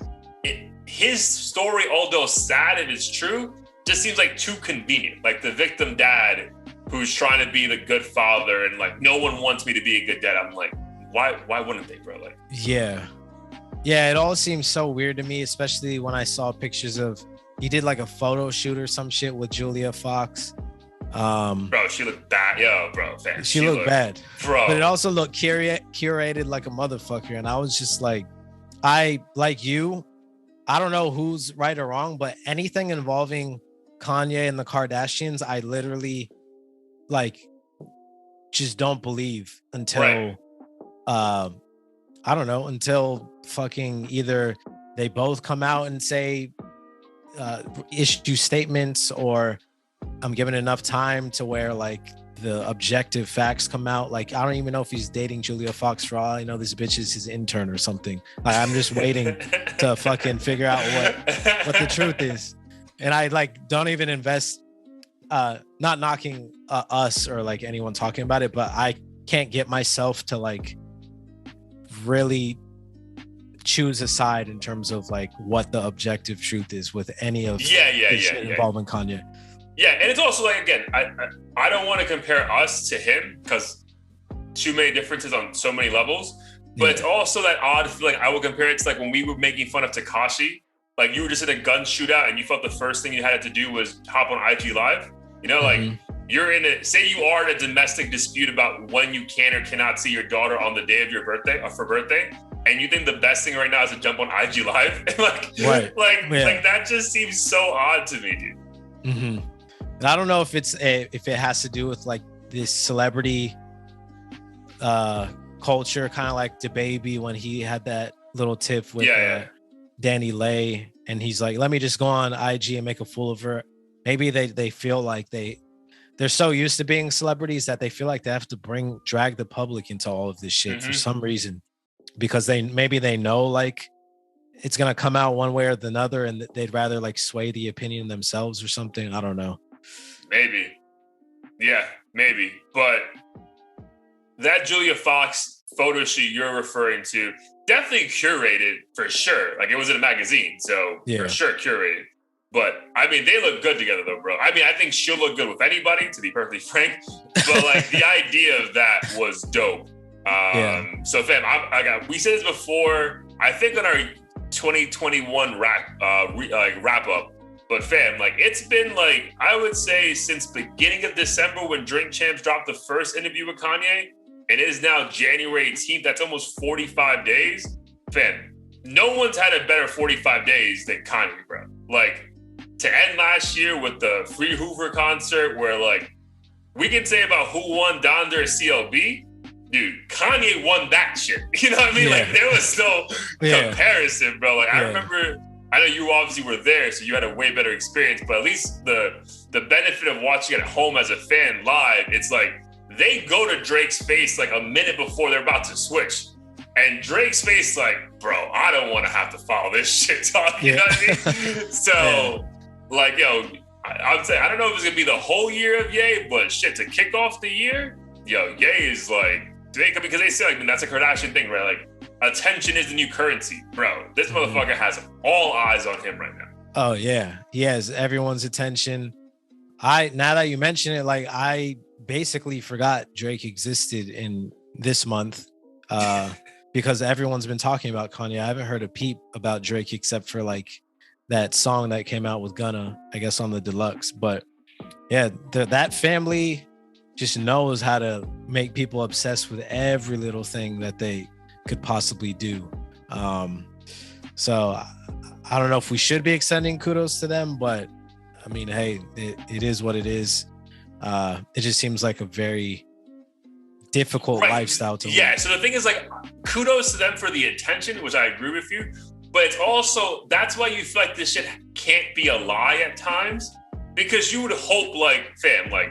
Speaker 2: his story, although sad if it's true, just seems like too convenient. Like the victim dad who's trying to be the good father and like, no one wants me to be a good dad. I'm like, why wouldn't they, bro? Like,
Speaker 1: yeah, it all seems so weird to me, especially when I saw pictures of, he did like a photo shoot or some shit with Julia Fox.
Speaker 2: Bro, she looked bad. Yo, bro, fam,
Speaker 1: she looked bad,
Speaker 2: bro.
Speaker 1: But it also looked curated like a motherfucker. And I was just like, I don't know who's right or wrong, but anything involving Kanye and the Kardashians, I literally like just don't believe until I don't know, until fucking either they both come out and say, issue statements, or I'm given enough time to where like the objective facts come out. Like, I don't even know if he's dating Julia Fox. For all I know, this bitch is his intern or something. Like, I'm just waiting to fucking figure out what the truth is. And I like don't even invest, not knocking us or like anyone talking about it, but I can't get myself to like really choose a side in terms of like what the objective truth is with any of shit involving Kanye.
Speaker 2: Yeah, and it's also like, again, I don't want to compare us to him because too many differences on so many levels. But it's also that odd feeling. I will compare it to like when we were making fun of Tekashi. Like, you were just in a gun shootout and you felt the first thing you had to do was hop on IG Live. You know, like you're in a, say you are in a domestic dispute about when you can or cannot see your daughter on the day of your birthday or for birthday. And you think the best thing right now is to jump on IG Live. like that just seems so odd to me, dude.
Speaker 1: And I don't know if if it has to do with like this celebrity culture, kind of like DaBaby when he had that little tip with Danny Lay, and he's like, let me just go on IG and make a fool of her. Maybe they feel like they're so used to being celebrities that they feel like they have to drag the public into all of this shit for some reason, because they know like it's gonna come out one way or the other, and they'd rather like sway the opinion themselves or something. I don't know.
Speaker 2: Maybe. Yeah, maybe. But that Julia Fox photo shoot you're referring to, definitely curated for sure. Like, it was in a magazine, so for sure curated. But I mean, they look good together though, bro. I mean, I think she'll look good with anybody, to be perfectly frank. But like the idea of that was dope. So fam, we said this before, I think on our 2021 wrap up. But fam, like, it's been like, I would say since beginning of December when Drink Champs dropped the first interview with Kanye, and it is now January 18th, that's almost 45 days. Fam, no one's had a better 45 days than Kanye, bro. Like, to end last year with the Free Hoover concert where like, we can say about who won Donda or CLB, dude, Kanye won that shit. You know what I mean? Like, there was no comparison, bro. Like, I remember, I know you obviously were there, so you had a way better experience, but at least the benefit of watching it at home as a fan live, it's like they go to Drake's face like a minute before they're about to switch. And Drake's face like, bro, I don't want to have to follow this shit talk. You know what I mean? So, like, yo, I'd say, I don't know if it's going to be the whole year of Ye, but shit, to kick off the year, yo, Ye is like, because they say, like, that's a Kardashian thing, right? Like, attention is the new currency, bro. This motherfucker has all eyes on him right now.
Speaker 1: Oh yeah, he has everyone's attention. Now that you mention it, like, I basically forgot Drake existed in this month, because everyone's been talking about Kanye. I haven't heard a peep about Drake except for like that song that came out with Gunna, I guess on the deluxe. But yeah, that family just knows how to make people obsessed with every little thing that they could possibly do. So I don't know if we should be extending kudos to them, but I mean, hey, it is what it is. It just seems like a very difficult lifestyle to live.
Speaker 2: So the thing is, like, kudos to them for the attention, which I agree with you, but it's also, that's why you feel like this shit can't be a lie at times, because you would hope, like, fam, like,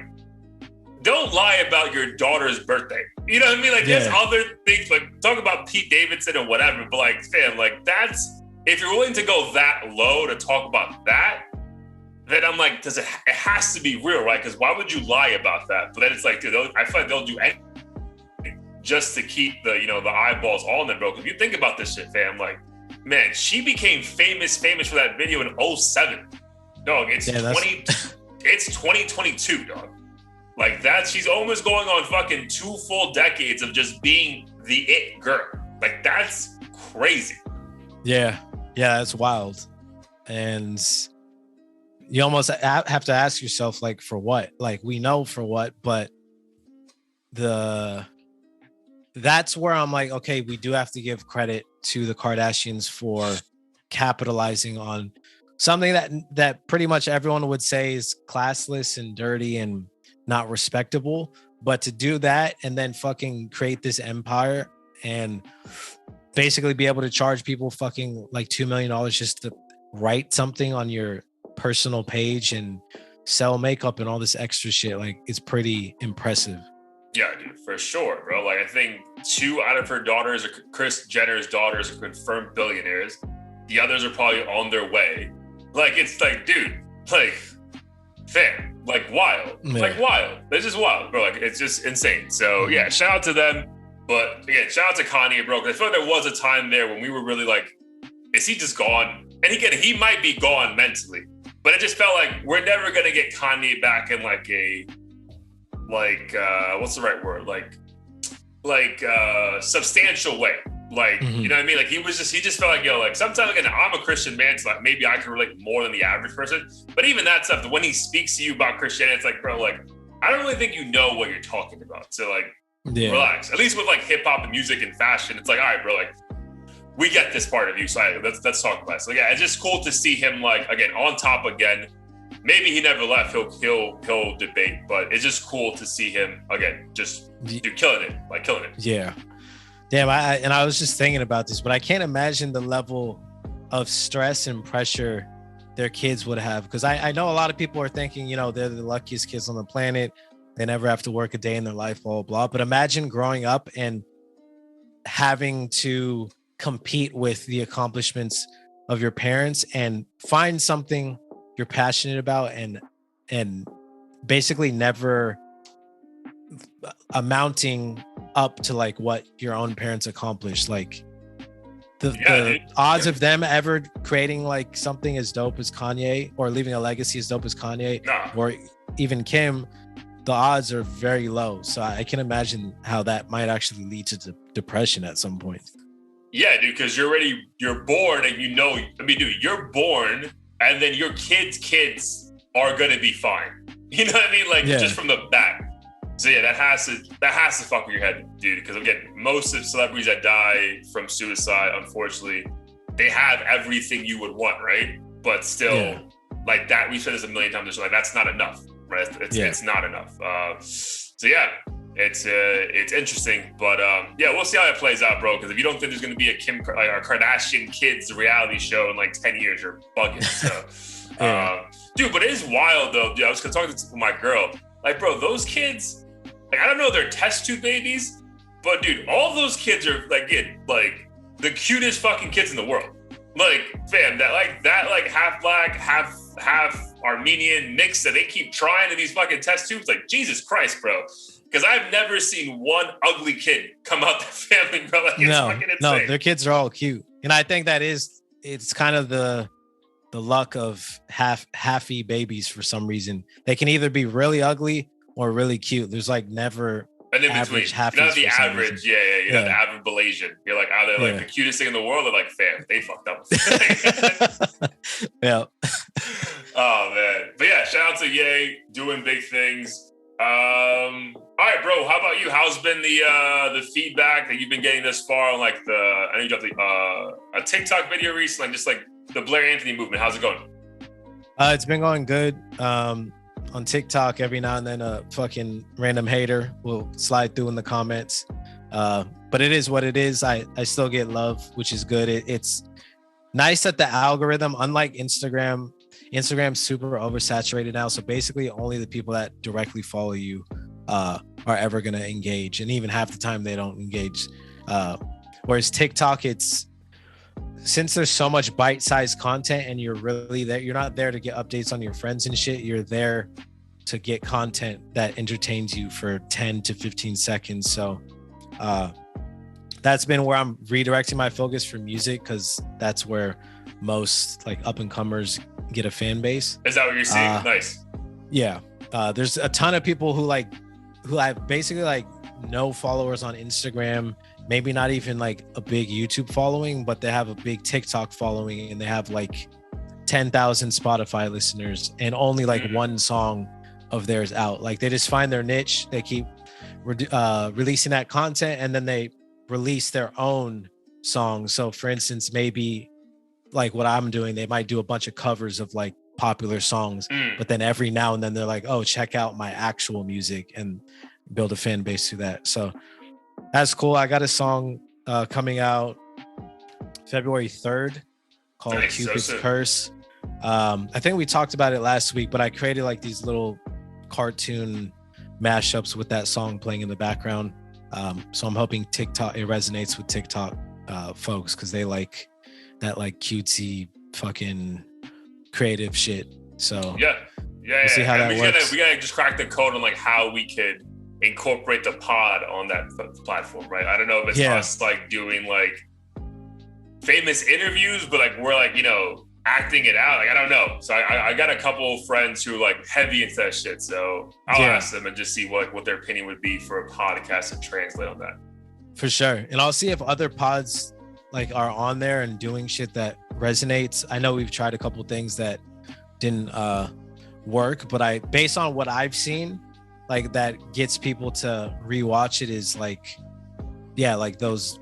Speaker 2: don't lie about your daughter's birthday. You know what I mean? Like, there's other things, like, talk about Pete Davidson and whatever, but like, fam, like, that's, if you're willing to go that low to talk about that, then I'm like, it has to be real, right? Because why would you lie about that? But then it's like, dude, I feel like they'll do anything just to keep the eyeballs on them, bro. Because if you think about this shit, fam, like, man, she became famous for that video in 2007. Dog, it's 2022, dog. Like, she's almost going on fucking 2 full decades of just being the it girl. Like, that's crazy.
Speaker 1: Yeah, that's wild. And you almost have to ask yourself, like, for what? Like, we know for what, but that's where I'm like, okay, we do have to give credit to the Kardashians for capitalizing on something that pretty much everyone would say is classless and dirty and not respectable. But to do that and then fucking create this empire and basically be able to charge people fucking like $2 million just to write something on your personal page and sell makeup and all this extra shit. Like, it's pretty impressive.
Speaker 2: Yeah, dude, for sure, bro. Like, I think 2 out of her daughters, or Kris Jenner's daughters, are confirmed billionaires. The others are probably on their way. Like, it's like, dude, like, fam, like, wild. Yeah. Like, wild. It's just wild, bro. Like, it's just insane. So, yeah, shout out to them. But, again, shout out to Kanye, bro. Because I feel like there was a time there when we were really like, is he just gone? And again, he might be gone mentally. But it just felt like we're never going to get Kanye back in, like, a... like what's the right word, like substantial way, like you know what I mean, like he just felt like, yo, like sometimes, again, I'm a Christian man, so like maybe I can relate more than the average person, but even that stuff, when he speaks to you about Christianity, it's like, bro, like I don't really think you know what you're talking about, so like relax. At least with like hip-hop and music and fashion, it's like, all right, bro, like we get this part of you, so let's talk about it. So yeah, it's just cool to see him, like, again, on top again. Maybe he never left. He'll debate, but it's just cool to see him again. Just killing it.
Speaker 1: Yeah, damn. I was just thinking about this, but I can't imagine the level of stress and pressure their kids would have. Because I know a lot of people are thinking, you know, they're the luckiest kids on the planet. They never have to work a day in their life, blah, blah, blah. But imagine growing up and having to compete with the accomplishments of your parents and find something you're passionate about and basically never amounting up to like what your own parents accomplished. Like the odds of them ever creating like something as dope as Kanye or leaving a legacy as dope as Kanye or even Kim, the odds are very low. So I can imagine how that might actually lead to depression at some point.
Speaker 2: Yeah, dude, because you're born and you know, I mean, dude, you're born and then your kids are gonna be fine. You know what I mean? Like just from the back. So yeah, that has to fuck with your head, dude. Because again, most of celebrities that die from suicide, unfortunately, they have everything you would want, right? But still, like that, we've said this a million times. Like that's not enough, right? It's not enough. So yeah, it's interesting, but yeah, we'll see how it plays out, bro. Because if you don't think there's gonna be a Kardashian kids reality show in like 10 years, you're bugging. So, dude, but it is wild though. Dude, I was talking to my girl, like, bro, those kids, like, I don't know, they're test tube babies, but dude, all those kids are like the cutest fucking kids in the world. Like, fam, that half black, half Armenian mix that they keep trying in these fucking test tubes. Like, Jesus Christ, bro. Because I've never seen one ugly kid come out the family, bro. Like, it's fucking insane.
Speaker 1: No, their kids are all cute. And I think it's kind of the luck of halfy babies for some reason. They can either be really ugly or really cute. There's like never
Speaker 2: and in between. You're not the average. You're not the average Malaysian. You're like either like the cutest thing in the world or like, fam, they fucked up.
Speaker 1: Yeah.
Speaker 2: Oh man. But yeah, shout out to Ye doing big things. All right, bro. How about you? How's been the feedback that you've been getting this far on like I know you dropped a TikTok video recently, just like the Blair Anthony movement? How's it going?
Speaker 1: It's been going good. On TikTok, every now and then a fucking random hater will slide through in the comments. But it is what it is. I still get love, which is good. It's nice that the algorithm, unlike Instagram's super oversaturated now. So basically only the people that directly follow you are ever going to engage. And even half the time they don't engage. Whereas TikTok, since there's so much bite-sized content and you're really there, you're not there to get updates on your friends and shit. You're there to get content that entertains you for 10 to 15 seconds. So that's been where I'm redirecting my focus for music, because that's where most like up and comers get a fan base.
Speaker 2: Is that what you're seeing? Nice.
Speaker 1: Yeah. There's a ton of people who have basically like no followers on Instagram, maybe not even like a big YouTube following, but they have a big TikTok following and they have like 10,000 Spotify listeners and only like one song of theirs out. Like they just find their niche. They keep releasing that content and then they release their own songs. So for instance, maybe like what I'm doing, they might do a bunch of covers of like popular songs, but then every now and then they're like, oh, check out my actual music, and build a fan base through that. So that's cool. I got a song coming out February 3rd, called
Speaker 2: Nice,
Speaker 1: Cupid's
Speaker 2: so
Speaker 1: Curse. I think we talked about it last week, but I created like these little cartoon mashups with that song playing in the background. So I'm hoping it resonates with TikTok folks because they like that like cutesy fucking creative shit. So
Speaker 2: we'll
Speaker 1: see how that works.
Speaker 2: We gotta just crack the code on like how we could incorporate the pod on that platform, right? I don't know if it's us like doing like famous interviews, but like we're like, you know, acting it out. Like I don't know. So I got a couple of friends who are like heavy into that shit. So I'll ask them and just see what their opinion would be for a podcast and translate on that.
Speaker 1: For sure. And I'll see if other pods like are on there and doing shit that resonates. I know we've tried a couple things that didn't work, but based on what I've seen, like that gets people to rewatch it is like, like those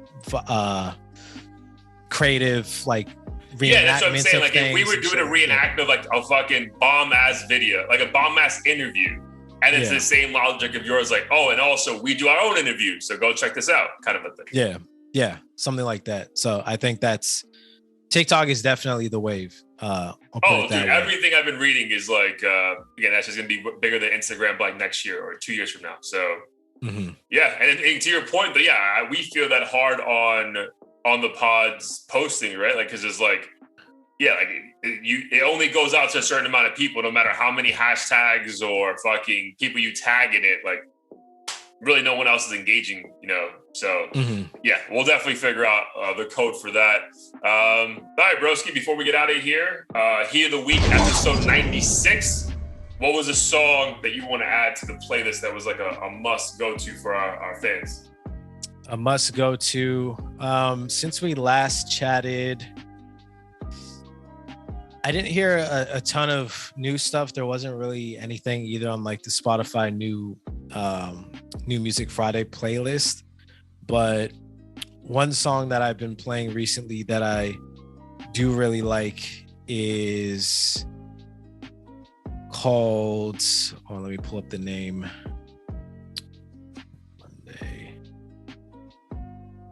Speaker 1: creative like reenactments.
Speaker 2: That's what I'm saying. Like if we were doing a reenactment of like a fucking bomb ass video, like a bomb ass interview, and it's the same logic of yours, like, oh, and also we do our own interview, so go check this out, kind of a thing. Yeah, something like that. So I think TikTok is definitely the wave. Everything I've been reading is like, again, that's just gonna be bigger than Instagram by next year or 2 years from now. So and to your point, but we feel that hard on the pods posting, right? Like, because it's like, it only goes out to a certain amount of people, no matter how many hashtags or fucking people you tag in it. Like, really, no one else is engaging, you know. So we'll definitely figure out the code for that. All right, broski. Before we get out of here, Heat of the Week, episode 96. What was a song that you want to add to the playlist that was like a must go to for our fans?
Speaker 1: A must go to. Since we last chatted, I didn't hear a ton of new stuff. There wasn't really anything either on like the Spotify new Music Friday playlist. But one song that I've been playing recently that I do really like is called, let me pull up the name.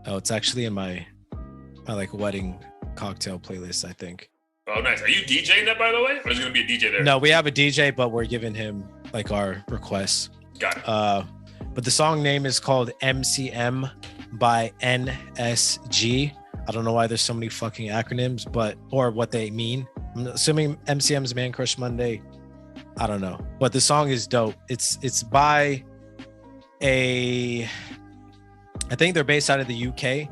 Speaker 1: Oh, it's actually in my like wedding cocktail playlist, I think.
Speaker 2: Oh, nice. Are you DJing that, by the way? Or is it going to be a DJ there?
Speaker 1: No, we have a DJ, but we're giving him like our requests.
Speaker 2: Got it.
Speaker 1: But the song name is called MCM by NSG. I don't know why there's so many fucking acronyms, or what they mean. I'm assuming MCM's Man Crush Monday. I don't know. But the song is dope. It's by I think they're based out of the UK.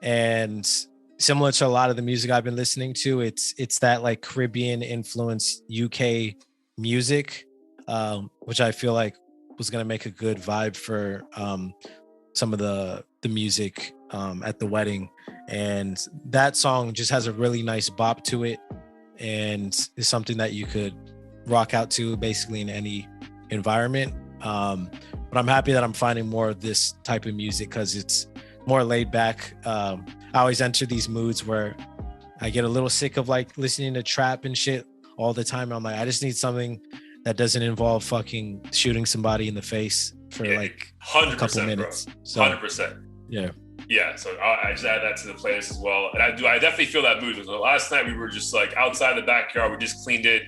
Speaker 1: And similar to a lot of the music I've been listening to, it's that like Caribbean influenced UK music, which I feel like was going to make a good vibe for some of the music at the wedding. And that song just has a really nice bop to it and is something that you could rock out to basically in any environment. But I'm happy that I'm finding more of this type of music because it's more laid back. I always enter these moods where I get a little sick of like listening to trap and shit all the time. I'm like, I just need something that doesn't involve fucking shooting somebody in the face for like a couple minutes.
Speaker 2: Bro. So 100%. Yeah. So I just add that to the playlist as well. And I definitely feel that mood. So last night we were just like outside the backyard. We just cleaned it.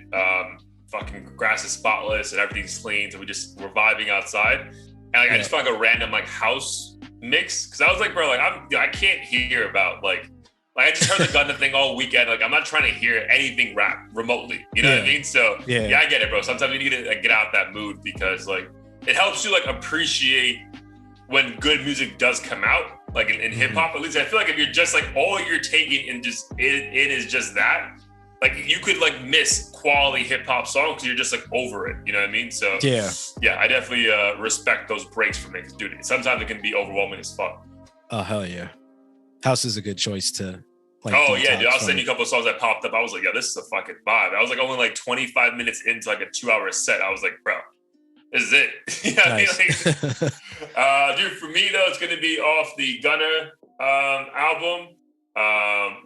Speaker 2: Fucking grass is spotless and everything's clean. So we're vibing outside. And like I just found like a random like house mix. Cause I was like, bro, like I can't hear about like I just heard the Gunna thing all weekend. Like I'm not trying to hear anything rap remotely. You know what I mean? So I get it, bro. Sometimes you need to like, get out that mood because like it helps you like appreciate when good music does come out. Like in hip hop, at least I feel like if you're just like all you're taking and just it is just that, like you could like miss quality hip hop songs because you're just like over it. You know what I mean? So yeah, I definitely respect those breaks from it. Cause dude, sometimes it can be overwhelming as fuck.
Speaker 1: Oh hell yeah, house is a good choice to. Like,
Speaker 2: oh yeah, dude! I'll send you a couple of songs that popped up. I was like, "Yo, this is a fucking vibe." I was like, only like 25 minutes into like a 2-hour set. I was like, "Bro, this is it." You know what I mean? Like, dude, for me though, it's gonna be off the Gunna album,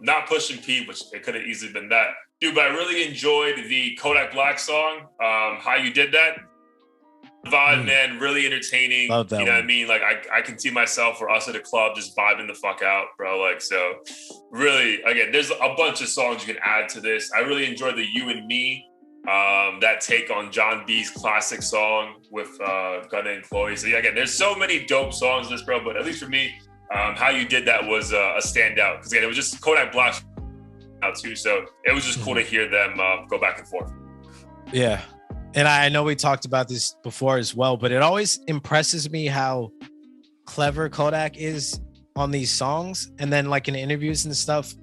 Speaker 2: not Pushing P, which it could have easily been that, dude. But I really enjoyed the Kodak Black song, "How You Did That." vibe, man. Really entertaining.
Speaker 1: Love that
Speaker 2: you know
Speaker 1: one.
Speaker 2: what I mean? Like I can see myself or us at a club just vibing the fuck out, bro. Like, so really, again, there's a bunch of songs you can add to this. I really enjoyed the You and Me, that take on John B's classic song with Gunna and Chloe. So yeah, again, there's so many dope songs in this, bro. But at least for me, how you did that was a standout. Because again, it was just Kodak Black out too. So it was just cool to hear them go back and forth.
Speaker 1: Yeah. And I know we talked about this before as well, but it always impresses me how clever Kodak is on these songs. And then like in interviews and stuff,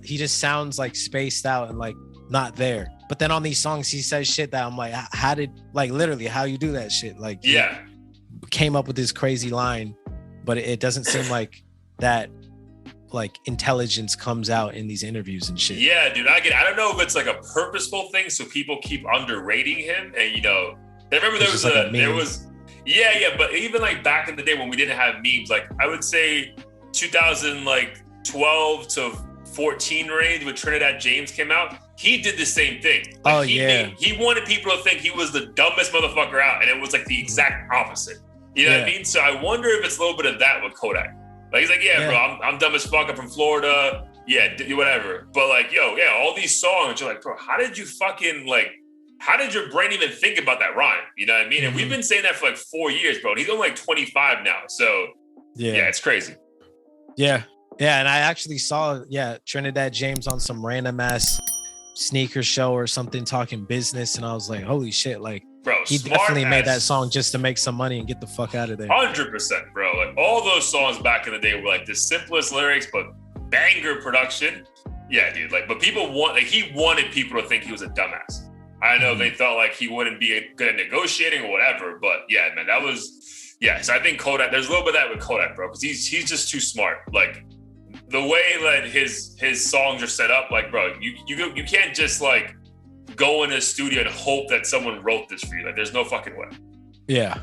Speaker 1: he just sounds like spaced out and like not there. But then on these songs, he says shit that I'm like, how did, like literally how you do that shit? Like,
Speaker 2: yeah,
Speaker 1: came up with this crazy line, but it doesn't seem like that like intelligence comes out in these interviews and shit.
Speaker 2: Yeah, dude. I don't know if it's like a purposeful thing, so people keep underrating him. And you know, I remember there was but even like back in the day when we didn't have memes, like I would say 2012 to 14 range when Trinidad James came out, he did the same thing. Like, he wanted people to think he was the dumbest motherfucker out, and it was like the exact opposite. You know what I mean? So I wonder if it's a little bit of that with Kodak. Like he's like, bro, I'm dumb as fuck. I'm from Florida. Yeah, whatever. But like, all these songs, you're like, bro, how did you fucking like? How did your brain even think about that rhyme? You know what I mean? And we've been saying that for like 4 years, bro. And he's only like 25 now. So yeah, it's crazy.
Speaker 1: Yeah. Yeah. And I actually saw, Trinidad James on some random ass sneaker show or something talking business. And I was like, holy shit. Like,
Speaker 2: bro,
Speaker 1: he definitely made that song just to make some money and get the fuck out of there.
Speaker 2: 100%, bro. Like all those songs back in the day were like the simplest lyrics, but banger production. Yeah, dude. Like, but he wanted people to think he was a dumbass. I know they thought like he wouldn't be good at negotiating or whatever, but yeah, man, that was, so I think Kodak, there's a little bit of that with Kodak, bro, because he's just too smart. Like the way that his songs are set up, like, bro, you can't just like go in a studio and hope that someone wrote this for you. Like there's no fucking way.
Speaker 1: Yeah.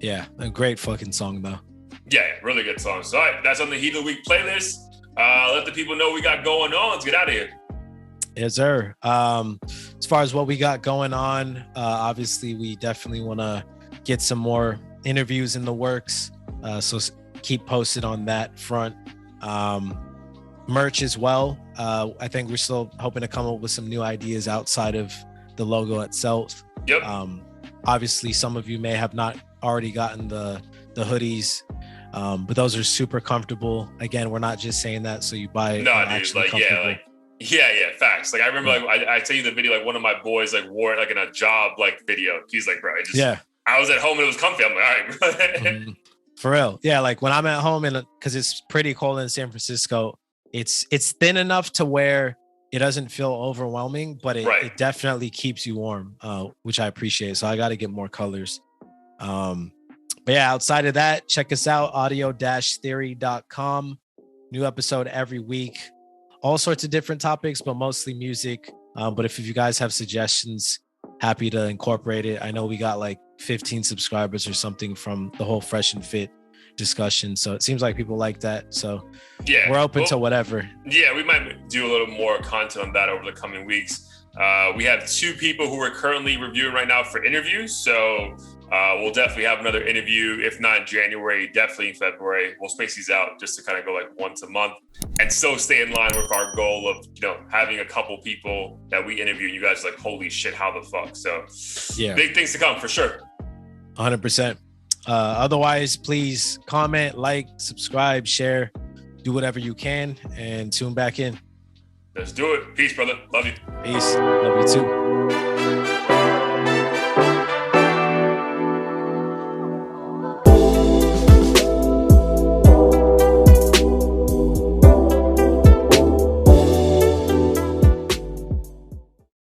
Speaker 1: Yeah. A great fucking song though.
Speaker 2: Yeah. Really good song. So all right, that's on the Heat of the Week playlist. Let the people know we got going on. Let's get out of here.
Speaker 1: Yes, sir. As far as what we got going on, obviously we definitely want to get some more interviews in the works. So keep posted on that front. Merch as well. I think we're still hoping to come up with some new ideas outside of the logo itself.
Speaker 2: Yep.
Speaker 1: Obviously some of you may have not already gotten the hoodies, but those are super comfortable. Again, we're not just saying that so you buy it.
Speaker 2: No, dude, like, facts. Like I remember, like I tell you the video, like one of my boys like wore it like in a job like video. He's like, bro, I was at home and it was comfy. I'm like, all right, bro.
Speaker 1: For real. Yeah, like when I'm at home and because it's pretty cold in San Francisco, it's thin enough to where it doesn't feel overwhelming, but it definitely keeps you warm, which I appreciate. So I got to get more colors. But yeah, outside of that, check us out, audio-theory.com. New episode every week. All sorts of different topics, but mostly music. But if you guys have suggestions, happy to incorporate it. I know we got like 15 subscribers or something from the whole Fresh and Fit discussion. So it seems like people like that. So we're open to whatever. Yeah,
Speaker 2: we might do a little more content on that over the coming weeks. We have 2 people who we're currently reviewing right now for interviews. So we'll definitely have another interview, if not in January, definitely in February. We'll space these out just to kind of go like once a month and still stay in line with our goal of, having a couple people that we interview and you guys are like, holy shit, how the fuck? So big things to come for sure.
Speaker 1: 100%. Otherwise, please comment, like, subscribe, share, do whatever you can and tune back in.
Speaker 2: Let's do it. Peace, brother. Love you.
Speaker 1: Peace. Love you too.